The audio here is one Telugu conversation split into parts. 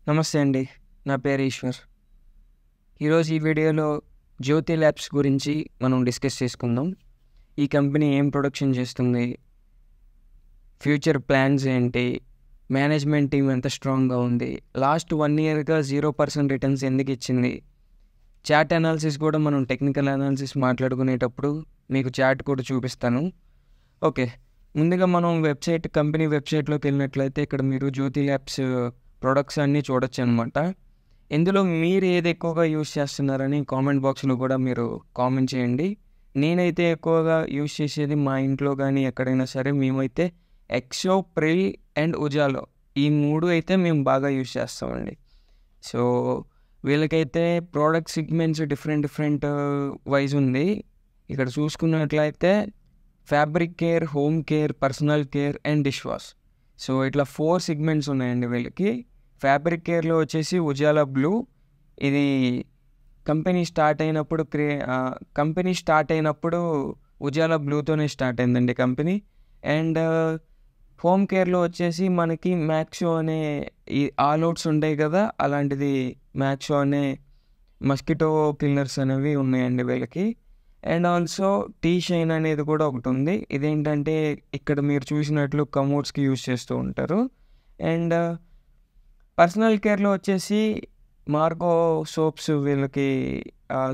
నమస్తే అండి. నా పేరు ఈశ్వర్. ఈరోజు ఈ వీడియోలో జ్యోతి ల్యాబ్స్ గురించి మనం డిస్కస్ చేసుకుందాం. ఈ కంపెనీ ఏం ప్రొడక్షన్ చేస్తుంది, ఫ్యూచర్ ప్లాన్స్ ఏంటి, మేనేజ్మెంట్ టీమ్ ఎంత స్ట్రాంగ్గా ఉంది, లాస్ట్ 1 ఇయర్గా 0% రిటర్న్స్ ఎందుకు ఇచ్చింది, చార్ట్ అనాలిసిస్ కూడా మనం టెక్నికల్ అనాలిసిస్ మాట్లాడుకునేటప్పుడు మీకు చార్ట్ కూడా చూపిస్తాను. ఓకే, ముందుగా మనం కంపెనీ వెబ్సైట్లోకి వెళ్ళినట్లయితే ఇక్కడ మీరు జ్యోతి ల్యాబ్స్ ప్రొడక్ట్స్ అన్నీ చూడొచ్చు అనమాట. ఇందులో మీరు ఏది ఎక్కువగా యూజ్ చేస్తున్నారని కామెంట్ బాక్స్లో కూడా మీరు కామెంట్ చేయండి. నేనైతే ఎక్కువగా యూజ్ చేసేది మా ఇంట్లో కానీ ఎక్కడైనా సరే మేమైతే ఎక్సో, ప్రిల్ అండ్ ఉజాలో ఈ 3 అయితే మేము బాగా యూజ్ చేస్తామండి. సో వీళ్ళకైతే ప్రోడక్ట్ సిగ్మెంట్స్ డిఫరెంట్ వైజ్ ఉంది. ఇక్కడ చూసుకున్నట్లయితే fabric care, home care, personal care and dish wash. So ఇట్లా 4 సెగ్మెంట్స్ ఉన్నాయండి వీళ్ళకి. ఫ్యాబ్రిక్ కేర్లో వచ్చేసి ఉజాలా బ్లూ, ఇది కంపెనీ స్టార్ట్ అయినప్పుడు ఉజాలా బ్లూతోనే స్టార్ట్ అయిందండి కంపెనీ. అండ్ హోమ్ కేర్లో వచ్చేసి మనకి మ్యాక్సో అనే ఈ ఆల్ అవుట్స్ ఉంటాయి కదా, అలాంటిది మ్యాక్సో అనే మస్కిటో కిల్లర్స్ అనేవి ఉన్నాయండి వీళ్ళకి. అండ్ ఆల్సో టీ షైన్ అనేది కూడా ఒకటి ఉంది. ఇదేంటంటే ఇక్కడ మీరు చూసినట్లు కమోడ్స్కి యూజ్ చేస్తూ ఉంటారు. అండ్ పర్సనల్ కేర్లో వచ్చేసి మార్గో సోప్స్ వీళ్ళకి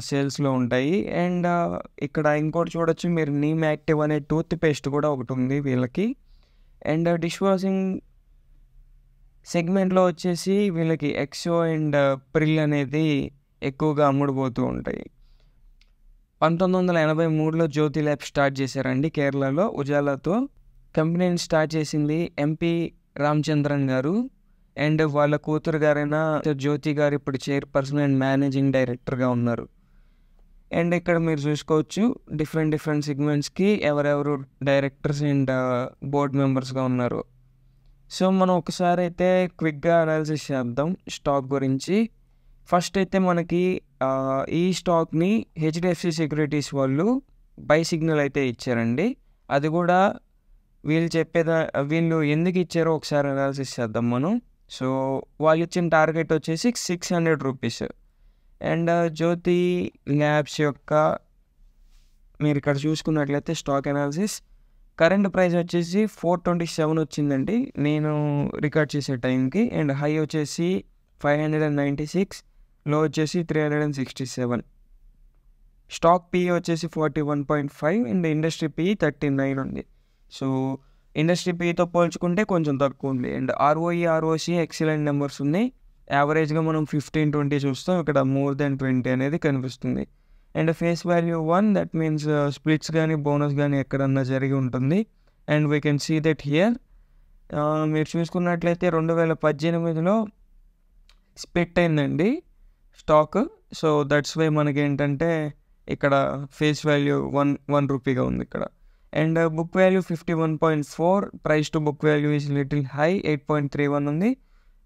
సేల్స్లో ఉంటాయి. అండ్ ఇక్కడ ఇంకోటి చూడొచ్చు మీరు, నీమ్ యాక్టివ్ అనే టూత్ పేస్ట్ కూడా ఒకటి ఉంది వీళ్ళకి. అండ్ డిష్ వాషింగ్ సెగ్మెంట్లో వచ్చేసి వీళ్ళకి ఎక్సో అండ్ ప్రిల్ అనేది ఎక్కువగా అమ్ముడుపోతూ ఉంటాయి. 1983లో జ్యోతి ల్యాబ్ స్టార్ట్ చేశారండి కేరళలో ఉజాలాతో. కంపెనీని స్టార్ట్ చేసింది ఎంపీ రామచంద్రన్ గారు అండ్ వాళ్ళ కూతురు గారైన జ్యోతి గారు ఇప్పుడు చైర్పర్సన్ అండ్ మేనేజింగ్ డైరెక్టర్గా ఉన్నారు. అండ్ ఇక్కడ మీరు చూసుకోవచ్చు డిఫరెంట్ సెగ్మెంట్స్కి ఎవరెవరు డైరెక్టర్స్ అండ్ బోర్డ్ మెంబర్స్గా ఉన్నారు. సో మనం ఒకసారి అయితే క్విక్గా అనాలిసిస్ చేద్దాం స్టాక్ గురించి. ఫస్ట్ అయితే మనకి ఈ స్టాక్ని హెచ్డిఎఫ్సి సెక్యూరిటీస్ వాళ్ళు బై సిగ్నల్ అయితే ఇచ్చారండి. అది కూడా వీళ్ళు ఎందుకు ఇచ్చారో ఒకసారి అనాలిసిస్ చేద్దాం మనం. సో వాళ్ళు ఇచ్చిన టార్గెట్ వచ్చేసి 600 రూపీస్. అండ్ జ్యోతి ల్యాబ్స్ యొక్క మీరు ఇక్కడ చూసుకున్నట్లయితే స్టాక్ అనాలిసిస్ కరెంట్ ప్రైస్ వచ్చేసి 427 వచ్చిందండి నేను రికార్డ్ చేసే టైంకి. అండ్ హై వచ్చేసి 596, లో వచ్చేసి 367. స్టాక్ పిఈ వచ్చేసి 41.5 అండ్ ఇండస్ట్రీ పిఈ 39 ఉంది. సో ఇండస్ట్రీ పిఈతో పోల్చుకుంటే కొంచెం తక్కువ ఉంది. And ROE, ROC excellent numbers ఉన్నాయి. యావరేజ్గా మనం 15-20 చూస్తాం, ఇక్కడ మోర్ దెన్ 20 అనేది కనిపిస్తుంది. And face value 1, that means splits కానీ బోనస్ కానీ ఎక్కడన్నా జరిగి ఉంటుంది. And we can see that here. మీరు చూసుకున్నట్లయితే 2018లో స్ప్లిట్ అయిందండి స్టాక్. సో దట్స్ వై మనకి ఏంటంటే ఇక్కడ ఫేస్ వాల్యూ 1 రూపీగా ఉంది ఇక్కడ. And book value 51.4, price to book value is little high 8.31 ఉంది.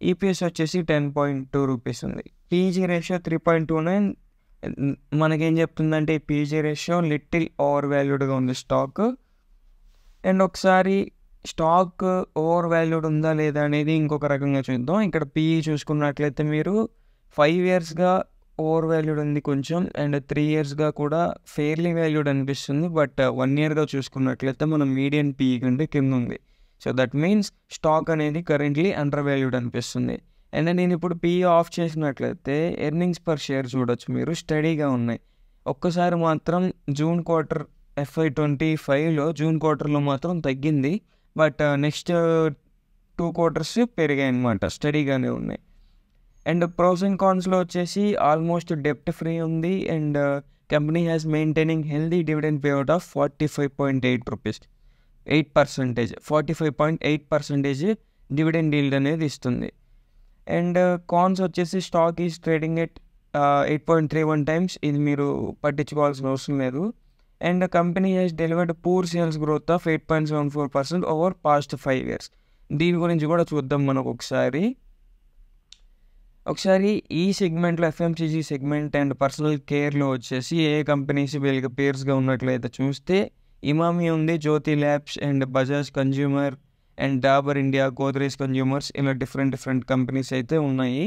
ఈపీఎస్ వచ్చేసి 10.2 రూపీస్ ఉంది. PE ratio 3.29. మనకేం చెప్తుందంటే ఈ పీజీ రేషియో లిటిల్ ఓవర్ వాల్యూడ్గా ఉంది స్టాక్. అండ్ ఒకసారి స్టాక్ ఓవర్ వాల్యూడ్ ఉందా లేదా అనేది ఇంకొక రకంగా చూద్దాం. ఇక్కడ పీఈ చూసుకున్నట్లయితే మీరు 5 ఇయర్స్గా ఓవర్ వాల్యూడ్ ఉంది కొంచెం, అండ్ 3 ఇయర్స్గా కూడా ఫెయిర్లీ వాల్యూడ్ అనిపిస్తుంది. బట్ 1 ఇయర్గా చూసుకున్నట్లయితే మనం మీడియన్ పీఈ కంటే కింద ఉంది. సో దట్ మీన్స్ స్టాక్ అనేది కరెంట్లీ అండర్ వాల్యూడ్ అనిపిస్తుంది. అండ్ నేను ఇప్పుడు పీఈ ఆఫ్ చేసినట్లయితే ఎర్నింగ్స్ పర్ షేర్ చూడొచ్చు మీరు, స్టడీగా ఉన్నాయి. ఒక్కసారి మాత్రం జూన్ క్వార్టర్ FY25లో జూన్ క్వార్టర్లో మాత్రం తగ్గింది. బట్ నెక్స్ట్ 2 క్వార్టర్స్ పెరిగాయి అన్నమాట, స్టడీగానే ఉన్నాయి. అండ్ ప్రోస్ అండ్ కాన్స్లో వచ్చేసి ఆల్మోస్ట్ డెప్ట్ ఫ్రీ ఉంది. And company has maintaining healthy dividend payout of 45.8 rupees, 8%, 45.8% dividend yield అనేది ఇస్తుంది. అండ్ కాన్స్ వచ్చేసి stock is trading at 8.31 times, ఇది మీరు పట్టించుకోవాల్సిన అవసరం లేదు. And company has delivered poor sales growth of 8.74% over past 5 years. దీని గురించి కూడా చూద్దాం మనకు ఒకసారి ఈ సెగ్మెంట్లో ఎఫ్ఎంసీజీ సెగ్మెంట్ అండ్ పర్సనల్ కేర్లో వచ్చేసి ఏ కంపెనీస్ వీళ్ళకి పేర్స్గా ఉన్నట్లయితే చూస్తే ఇమామి ఉంది, Jyothy labs and Bajaj consumer and Dabur India, Godrej consumers, ఇలా డిఫరెంట్ కంపెనీస్ అయితే ఉన్నాయి.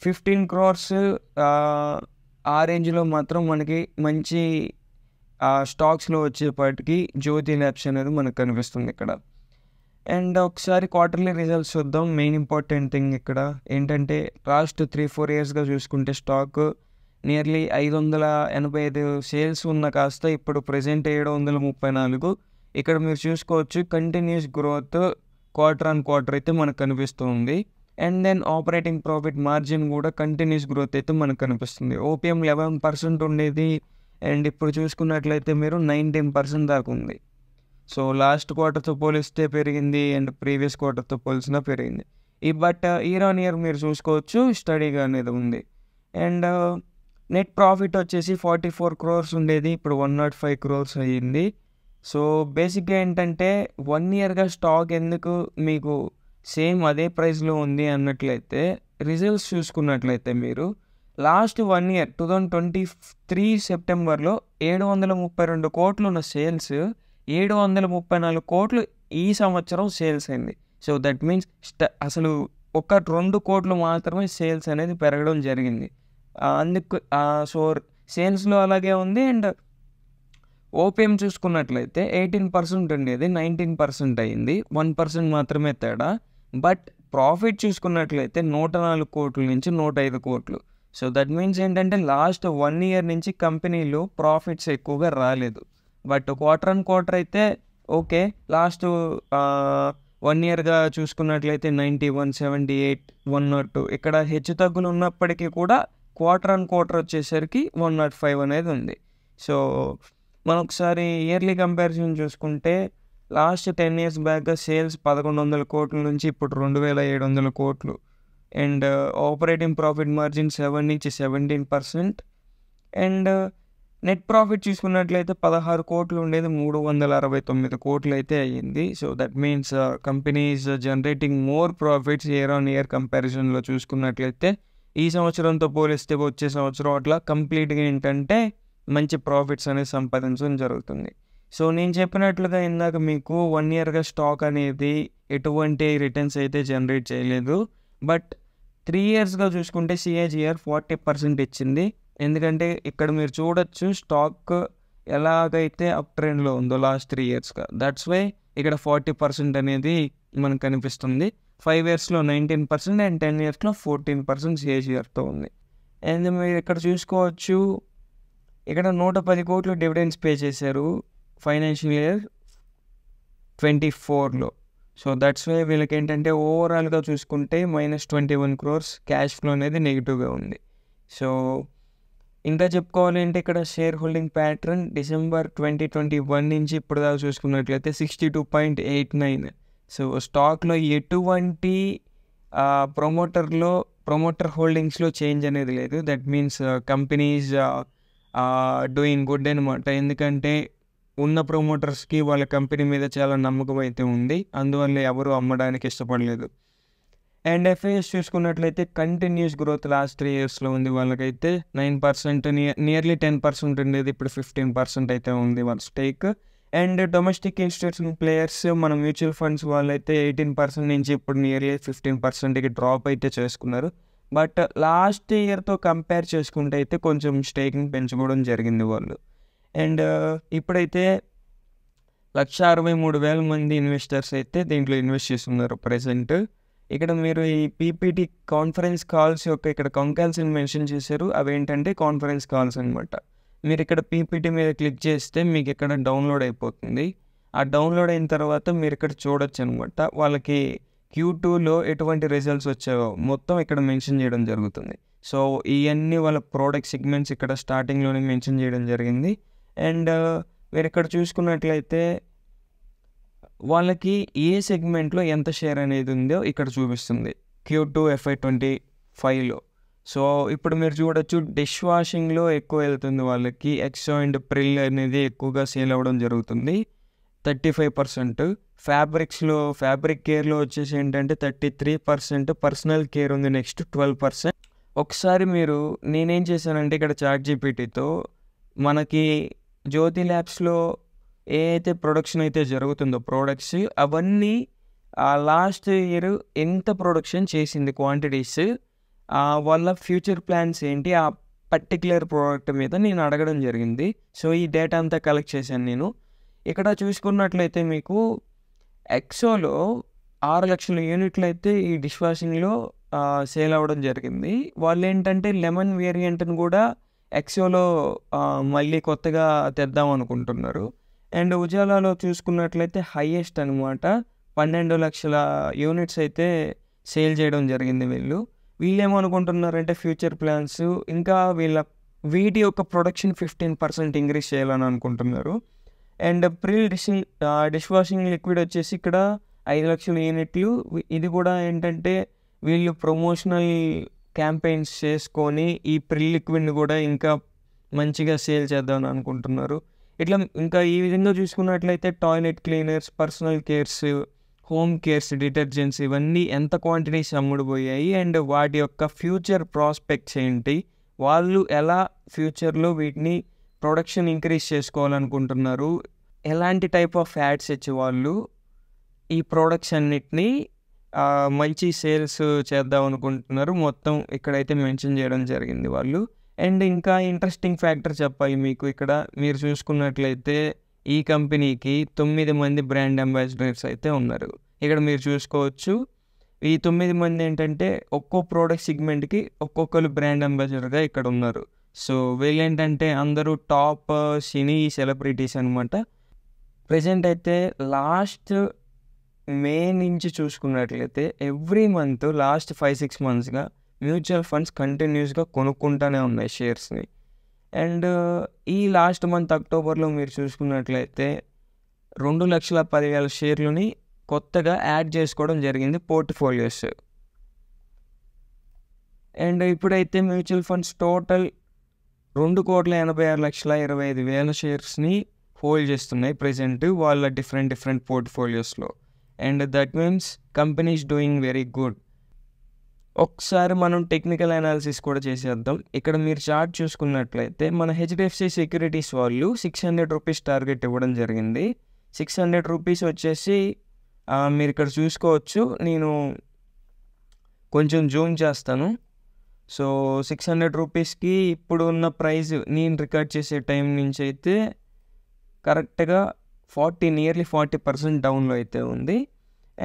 15 crores ఆ రేంజ్లో మాత్రం మనకి మంచి స్టాక్స్లో వచ్చేపాటికి జ్యోతి ల్యాబ్స్ అనేది మనకు కనిపిస్తుంది ఇక్కడ. అండ్ ఒకసారి క్వార్టర్లీ రిజల్ట్స్ చూద్దాం. మెయిన్ ఇంపార్టెంట్ థింగ్ ఇక్కడ ఏంటంటే లాస్ట్ 3-4 yearsగా చూసుకుంటే స్టాక్ నియర్లీ 585 సేల్స్ ఉన్న కాస్త ఇప్పుడు ప్రజెంట్ 734. ఇక్కడ మీరు చూసుకోవచ్చు continuous growth quarter on quarter అయితే మనకు కనిపిస్తుంది. And then operating profit margin కూడా కంటిన్యూస్ గ్రోత్ అయితే మనకు కనిపిస్తుంది. ఓపీఎం 11% ఉండేది అండ్ ఇప్పుడు చూసుకున్నట్లయితే మీరు 19% దాకా ఉంది. సో లాస్ట్ క్వార్టర్తో పోలిస్తే పెరిగింది అండ్ ప్రీవియస్ క్వార్టర్తో పోలిసినా పెరిగింది. బట్ ఇయర్ ఆన్ ఇయర్ మీరు చూసుకోవచ్చు స్టడీగా అనేది ఉంది. అండ్ నెట్ ప్రాఫిట్ వచ్చేసి 44 crores ఉండేది, ఇప్పుడు 105 crores అయ్యింది. సో బేసిక్గా ఏంటంటే 1 yearగా స్టాక్ ఎందుకు మీకు సేమ్ అదే ప్రైస్లో ఉంది అన్నట్లయితే రిజల్ట్స్ చూసుకున్నట్లయితే మీరు లాస్ట్ 1 year 2023 సెప్టెంబర్లో 732 కోట్లు ఉన్న సేల్స్ 734 కోట్లు ఈ సంవత్సరం సేల్స్ అయింది. సో దట్ మీన్స్ అసలు 1-2 కోట్లు మాత్రమే సేల్స్ అనేది పెరగడం జరిగింది. అందుకు సో సేల్స్లో అలాగే ఉంది. అండ్ ఓపీఎం చూసుకున్నట్లయితే 18% ఉండేది 19% అయింది, 1% మాత్రమే తేడా. బట్ ప్రాఫిట్ చూసుకున్నట్లయితే 104 కోట్ల నుంచి 105 కోట్లు. సో దట్ మీన్స్ ఏంటంటే లాస్ట్ 1 year నుంచి కంపెనీలో ప్రాఫిట్స్ ఎక్కువగా రాలేదు. బట్ క్వార్టర్ ఆన్ క్వార్టర్ అయితే ఓకే. లాస్ట్ 1 yearగా చూసుకున్నట్లయితే 91, 78, 102 ఇక్కడ హెచ్చు తగ్గులు ఉన్నప్పటికీ కూడా క్వార్టర్ ఆన్ క్వార్టర్ వచ్చేసరికి 105 అనేది ఉంది. సో మనం ఒకసారి ఇయర్లీ కంపారిజన్ చూసుకుంటే లాస్ట్ 10 years బ్యాక్గా సేల్స్ 1100 కోట్ల నుంచి ఇప్పుడు 2700 కోట్లు. అండ్ ఆపరేటింగ్ ప్రాఫిట్ మార్జిన్ 7 నుంచి 17%. అండ్ నెట్ ప్రాఫిట్ చూసుకున్నట్లయితే 16 కోట్లు ఉండేది 369 కోట్లు అయితే అయ్యింది. So that means company is generating more profits year on year కంపారిజన్లో చూసుకున్నట్లయితే. ఈ సంవత్సరంతో పోలిస్తే వచ్చే సంవత్సరం అట్లా కంప్లీట్గా ఏంటంటే మంచి ప్రాఫిట్స్ అనేది సంపాదించడం జరుగుతుంది. సో నేను చెప్పినట్లుగా ఇందాక మీకు 1 yearగా స్టాక్ అనేది ఎటువంటి రిటర్న్స్ అయితే జనరేట్ చేయలేదు. బట్ 3 yearsగా చూసుకుంటే CAGR 40% ఇచ్చింది. ఎందుకంటే ఇక్కడ మీరు చూడొచ్చు స్టాక్ ఎలాగైతే అప్ ట్రెండ్లో ఉందో లాస్ట్ 3 yearsగా. దట్స్ వై ఇక్కడ 40% అనేది మనకు కనిపిస్తుంది. 5 yearsలో 19% అండ్ 10 yearsలో 14% CAGRతో ఉంది. అండ్ మీరు ఇక్కడ చూసుకోవచ్చు ఇక్కడ 110 కోట్లు డివిడెండ్స్ పే చేశారు ఫైనాన్షియల్ ఇయర్ 24లో. సో దట్స్ వై వీళ్ళకి ఏంటంటే ఓవరాల్గా చూసుకుంటే -21 crores క్యాష్ ఫ్లో అనేది నెగిటివ్గా ఉంది. సో ఇంకా చెప్పుకోవాలి అంటే ఇక్కడ షేర్ హోల్డింగ్ ప్యాటర్న్ డిసెంబర్ 2021 నుంచి ఇప్పుడు దాకా చూసుకున్నట్లయితే 62.89. సో స్టాక్లో ఎటువంటి ప్రమోటర్ హోల్డింగ్స్లో చేంజ్ అనేది లేదు. That means companies doing good అనమాట. ఎందుకంటే ఉన్న ప్రమోటర్స్కి వాళ్ళ కంపెనీ మీద చాలా నమ్మకం అయితే ఉంది, అందువల్ల ఎవరు అమ్మడానికి ఇష్టపడలేదు. అండ్ FIS చూసుకున్నట్లయితే కంటిన్యూస్ గ్రోత్ లాస్ట్ 3 yearsలో ఉంది. వాళ్ళకైతే 9%, నియర్లీ 10% ఉండేది, ఇప్పుడు 15% అయితే ఉంది వాళ్ళ stake. And domestic institutional players మన మ్యూచువల్ ఫండ్స్ వాళ్ళైతే 18% నుంచి ఇప్పుడు నియర్లీ 15%కి డ్రాప్ అయితే చేసుకున్నారు. బట్ లాస్ట్ ఇయర్తో కంపేర్ చేసుకుంటే అయితే కొంచెం స్టేకింగ్ పెంచుకోవడం జరిగింది వాళ్ళు. అండ్ ఇప్పుడైతే 163,000 మంది ఇన్వెస్టర్స్ అయితే దీంట్లో ఇన్వెస్ట్ చేస్తున్నారు ప్రజెంట్. ఇక్కడ మీరు ఈ PPT కాన్ఫరెన్స్ కాల్స్ యొక్క ఇక్కడ కంకాల్స్ని మెన్షన్ చేశారు. అవి ఏంటంటే కాన్ఫరెన్స్ కాల్స్ అనమాట. మీరు ఇక్కడ PPT మీద క్లిక్ చేస్తే మీకు ఇక్కడ డౌన్లోడ్ అయిపోతుంది. ఆ డౌన్లోడ్ అయిన తర్వాత మీరు ఇక్కడ చూడొచ్చు అనమాట. వాళ్ళకి Q2లో ఎటువంటి రిజల్ట్స్ వచ్చాయో మొత్తం ఇక్కడ మెన్షన్ చేయడం జరుగుతుంది. సో ఇవన్నీ వాళ్ళ ప్రోడక్ట్ సెగ్మెంట్స్ ఇక్కడ స్టార్టింగ్లోనే మెన్షన్ చేయడం జరిగింది. అండ్ మీరు ఇక్కడ చూసుకున్నట్లయితే వాళ్ళకి ఏ సెగ్మెంట్లో ఎంత షేర్ అనేది ఉందో ఇక్కడ చూపిస్తుంది Q2 FY25లో. సో ఇప్పుడు మీరు చూడొచ్చు డిష్ వాషింగ్లో ఎక్కువ వెళ్తుంది వాళ్ళకి. ఎక్సో అండ్ ప్రిల్ అనేది ఎక్కువగా సేల్ అవ్వడం జరుగుతుంది 35%. ఫ్యాబ్రిక్ కేర్లో వచ్చేసి ఏంటంటే 33%. పర్సనల్ కేర్ ఉంది నెక్స్ట్ 12%. ఒకసారి మీరు నేనేం చేశానంటే ఇక్కడ ChatGPTతో మనకి జ్యోతి ల్యాబ్స్లో ఏ అయితే ప్రొడక్షన్ అయితే జరుగుతుందో ప్రోడక్ట్స్ అవన్నీ లాస్ట్ ఇయర్ ఎంత ప్రొడక్షన్ చేసింది క్వాంటిటీస్, వాళ్ళ ఫ్యూచర్ ప్లాన్స్ ఏంటి ఆ పర్టిక్యులర్ ప్రోడక్ట్ మీద నేను అడగడం జరిగింది. సో ఈ డేటా అంతా కలెక్ట్ చేశాను నేను. ఇక్కడ చూసుకున్నట్లయితే మీకు ఎక్సోలో 6 లక్షల యూనిట్లు అయితే ఈ డిష్ వాషింగ్లో సేల్ అవ్వడం జరిగింది. వాళ్ళు ఏంటంటే లెమన్ వేరియంట్ని కూడా ఎక్సోలో మళ్ళీ కొత్తగా తెద్దాం అనుకుంటున్నారు. అండ్ ఉజాలాలో చూసుకున్నట్లయితే హైయెస్ట్ అనమాట, 12 లక్షల యూనిట్స్ అయితే సేల్ చేయడం జరిగింది వీళ్ళు. వీళ్ళేమనుకుంటున్నారంటే ఫ్యూచర్ ప్లాన్స్ ఇంకా వీటి యొక్క ప్రొడక్షన్ 15% ఇంక్రీజ్ చేయాలని అనుకుంటున్నారు. And Pril dish washing liquid వచ్చేసి ఇక్కడ 5 లక్షల యూనిట్లు. ఇది కూడా ఏంటంటే వీళ్ళు ప్రమోషనల్ క్యాంపెయిన్స్ చేసుకొని ఈ ప్రిల్ లిక్విడ్ని కూడా ఇంకా మంచిగా సేల్ చేద్దామని అనుకుంటున్నారు. ఇట్లా ఇంకా ఈ విధంగా చూసుకున్నట్లయితే toilet cleaners, personal cares, home cares, detergents ఇవన్నీ ఎంత క్వాంటిటీస్ అమ్ముడుపోయాయి అండ్ వాటి యొక్క ఫ్యూచర్ ప్రాస్పెక్ట్స్ ఏంటి, వాళ్ళు ఎలా ఫ్యూచర్లో వీటిని ప్రొడక్షన్ ఇంక్రీజ్ చేసుకోవాలనుకుంటున్నారు, ఎలాంటి టైప్ ఆఫ్ యాడ్స్ ఇచ్చి వాళ్ళు ఈ ప్రోడక్ట్స్ అన్నిటినీ మంచి సేల్స్ చేద్దాం అనుకుంటున్నారు, మొత్తం ఇక్కడైతే మెన్షన్ చేయడం జరిగింది వాళ్ళు. అండ్ ఇంకా ఇంట్రెస్టింగ్ ఫ్యాక్టర్ చెప్పాలి మీకు, ఇక్కడ మీరు చూసుకున్నట్లయితే ఈ కంపెనీకి 9 మంది బ్రాండ్ అంబాసిడర్స్ అయితే ఉన్నారు. ఇక్కడ మీరు చూసుకోవచ్చు ఈ 9 మంది ఏంటంటే ఒక్కో ప్రోడక్ట్ సెగ్మెంట్కి ఒక్కొక్కరు బ్రాండ్ అంబాసిడర్గా ఇక్కడ ఉన్నారు. సో వీళ్ళేంటంటే అందరూ టాప్ సినీ సెలబ్రిటీస్ అనమాట. ప్రజెంట్ అయితే లాస్ట్ మే నుంచి చూసుకున్నట్లయితే ఎవ్రీ మంత్ లాస్ట్ 5-6 మంత్స్గా మ్యూచువల్ ఫండ్స్ కంటిన్యూస్గా కొనుక్కుంటూనే ఉన్నాయి షేర్స్ని. అండ్ ఈ లాస్ట్ మంత్ అక్టోబర్లో మీరు చూసుకున్నట్లయితే 2,10,000 షేర్లని కొత్తగా యాడ్ చేసుకోవడం జరిగింది పోర్ట్ఫోలియోస్. అండ్ ఇప్పుడైతే మ్యూచువల్ ఫండ్స్ టోటల్ 2,86,25,000 షేర్స్ని హోల్డ్ చేస్తున్నాయి ప్రజెంట్ వాళ్ళ డిఫరెంట్ పోర్ట్ఫోలియోస్లో. And that means company is doing very good. ఒకసారి మనం టెక్నికల్ అనాలిసిస్ కూడా చేసేద్దాం. ఇక్కడ మీరు చార్ట్ చూసుకున్నట్లయితే మన హెచ్డిఎఫ్సి సెక్యూరిటీస్ వాళ్ళు 600 రూపీస్ టార్గెట్ ఇవ్వడం జరిగింది. 600 రూపీస్ వచ్చేసి మీరు ఇక్కడ చూసుకోవచ్చు, నేను కొంచెం జూమ్ చేస్తాను. సో 600 రూపీస్కి ఇప్పుడు ఉన్న ప్రైస్ నేను రికార్డ్ చేసే టైం నుంచి అయితే కరెక్ట్గా నియర్లీ 40% డౌన్లో అయితే ఉంది.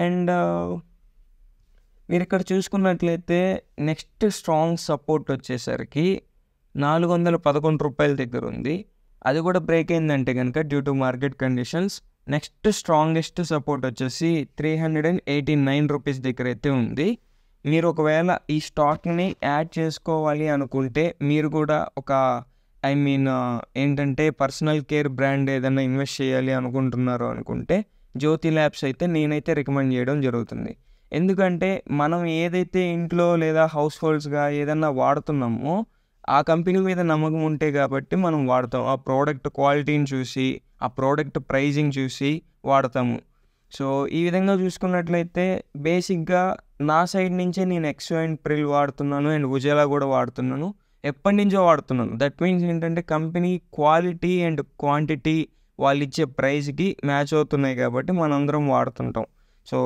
అండ్ మీరు ఇక్కడ చూసుకున్నట్లయితే నెక్స్ట్ స్ట్రాంగ్ సపోర్ట్ వచ్చేసరికి 411 రూపాయల దగ్గర ఉంది. అది కూడా బ్రేక్ అయిందంటే కనుక due to market conditions next strongest support వచ్చేసి 389 రూపీస్ దగ్గర అయితే ఉంది. మీరు ఒకవేళ ఈ స్టాక్ని యాడ్ చేసుకోవాలి అనుకుంటే మీరు కూడా ఒక ఏంటంటే పర్సనల్ కేర్ బ్రాండ్ ఏదైనా ఇన్వెస్ట్ చేయాలి అనుకుంటున్నారు అనుకుంటే జ్యోతి ల్యాబ్స్ అయితే నేనైతే రికమెండ్ చేయడం జరుగుతుంది. ఎందుకంటే మనం ఏదైతే ఇంట్లో లేదా హౌస్ హోల్డ్స్గా ఏదన్నా వాడుతున్నామో ఆ కంపెనీ మీద నమ్మకం ఉంటే కాబట్టి మనం వాడతాం. ఆ ప్రోడక్ట్ క్వాలిటీని చూసి ఆ ప్రోడక్ట్ ప్రైజింగ్ చూసి వాడతాము. సో ఈ విధంగా చూసుకున్నట్లయితే బేసిక్గా నా సైడ్ నుంచే నేను ఎక్సో అండ్ ప్రిల్ వాడుతున్నాను అండ్ ఉజాలా కూడా వాడుతున్నాను, ఎప్పటి నుంచో వాడుతున్నాను. దట్ మీన్స్ ఏంటంటే కంపెనీ క్వాలిటీ అండ్ క్వాంటిటీ వాళ్ళు ఇచ్చే ప్రైస్కి మ్యాచ్ అవుతున్నాయి కాబట్టి మనందరం వాడుతుంటాం. సో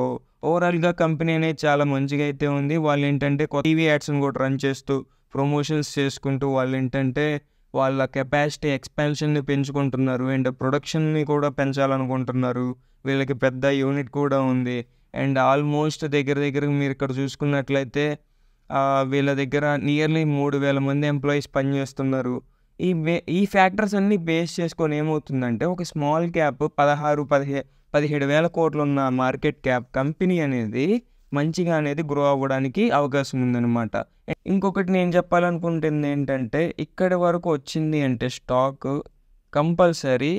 ఓవరాల్గా కంపెనీ అనేది చాలా మంచిగా అయితే ఉంది. వాళ్ళు ఏంటంటే టీవీ యాడ్స్ని కూడా రన్ చేస్తూ ప్రమోషన్స్ చేసుకుంటూ వాళ్ళు ఏంటంటే వాళ్ళ కెపాసిటీ ఎక్స్పాన్షన్ని పెంచుకుంటున్నారు అండ్ ప్రొడక్షన్ని కూడా పెంచాలనుకుంటున్నారు. వీళ్ళకి పెద్ద యూనిట్ కూడా ఉంది. అండ్ ఆల్మోస్ట్ దగ్గర మీరు ఇక్కడ చూసుకున్నట్లయితే వీళ్ళ దగ్గర నియర్లీ 3,000 మంది ఎంప్లాయీస్ పనిచేస్తున్నారు. ఈ ఫ్యాక్టర్స్ అన్నీ బేస్ చేసుకొని ఏమవుతుందంటే ఒక స్మాల్ క్యాప్ 17,000 కోట్లు ఉన్న మార్కెట్ క్యాప్ కంపెనీ అనేది మంచిగా అనేది గ్రో అవ్వడానికి అవకాశం ఉందన్నమాట. ఇంకొకటి నేను చెప్పాలనుకుంటుంది ఏంటంటే ఇక్కడి వరకు వచ్చింది అంటే స్టాక్ కంపల్సరీ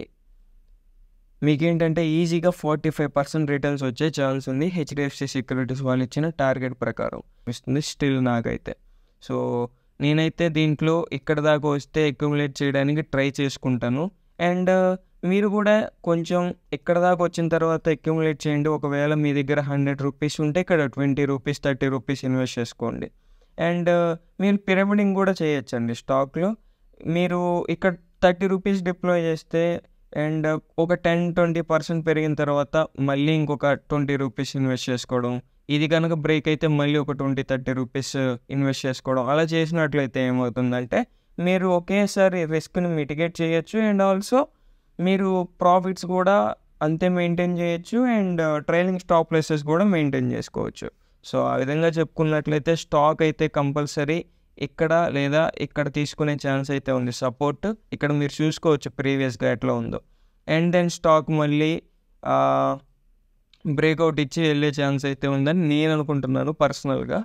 మీకేంటంటే ఈజీగా 45% రిటర్న్స్ వచ్చే ఛాన్స్ ఉంది. హెచ్డిఎఫ్సి సెక్యూరిటీస్ వాళ్ళు ఇచ్చిన టార్గెట్ ప్రకారం ఇస్తుంది స్టిల్ నాకైతే. సో నేనైతే దీంట్లో ఇక్కడ దాకా వస్తే అక్యుములేట్ చేయడానికి ట్రై చేసుకుంటాను. అండ్ మీరు కూడా కొంచెం ఇక్కడ దాకా వచ్చిన తర్వాత అక్యుములేట్ చేయండి. ఒకవేళ మీ దగ్గర 100 రూపీస్ ఉంటే ఇక్కడ 20 రూపీస్ 30 రూపీస్ ఇన్వెస్ట్ చేసుకోండి. అండ్ మీరు పిరమిడింగ్ కూడా చేయొచ్చండి స్టాక్లో. మీరు ఇక్కడ 30 రూపీస్ డిప్లాయ్ చేస్తే అండ్ ఒక 10-20% పెరిగిన తర్వాత మళ్ళీ ఇంకొక 20 రూపీస్ ఇన్వెస్ట్ చేసుకోవడం. ఇది కనుక బ్రేక్ అయితే మళ్ళీ ఒక 20-30 రూపీస్ ఇన్వెస్ట్ చేసుకోవడం. అలా చేసినట్లయితే ఏమవుతుందంటే మీరు ఒకేసారి రిస్క్ని మిటిగేట్ చేయొచ్చు అండ్ ఆల్సో మీరు ప్రాఫిట్స్ కూడా అంతే మెయింటైన్ చేయొచ్చు అండ్ ట్రైలింగ్ స్టాప్ లాసెస్ కూడా మెయింటైన్ చేసుకోవచ్చు. సో ఆ విధంగా చెప్పుకున్నట్లయితే స్టాక్ అయితే కంపల్సరీ ఇక్కడ లేదా ఇక్కడ తీసుకునే ఛాన్స్ అయితే ఉంది. సపోర్ట్ ఇక్కడ మీరు చూసుకోవచ్చు ప్రీవియస్గా ఎట్లా ఉందో. అండ్ దెన్ స్టాక్ మళ్ళీ బ్రేక్అవుట్ ఇచ్చి వెళ్ళే ఛాన్స్ అయితే ఉందని నేను అనుకుంటున్నాను పర్సనల్గా.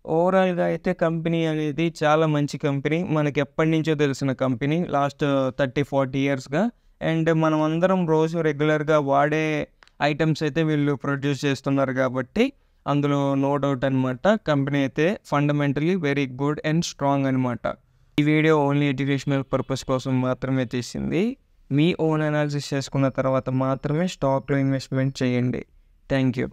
ఓవరాల్గా అయితే కంపెనీ అనేది చాలా మంచి కంపెనీ, మనకి ఎప్పటి నుంచో తెలిసిన కంపెనీ, లాస్ట్ 30-40 ఇయర్స్గా. అండ్ మనం అందరం రోజు రెగ్యులర్గా వాడే ఐటమ్స్ అయితే వీళ్ళు ప్రొడ్యూస్ చేస్తున్నారు కాబట్టి అందులో నో డౌట్ అనమాట. కంపెనీ అయితే fundamentally very good and strong అనమాట. ఈ వీడియో ఓన్లీ ఎడ్యుకేషనల్ పర్పస్ కోసం మాత్రమే తీసింది. మీ ఓన్ అనాలిసిస్ చేసుకున్న తర్వాత మాత్రమే స్టాక్లో ఇన్వెస్ట్మెంట్ చేయండి. Thank you.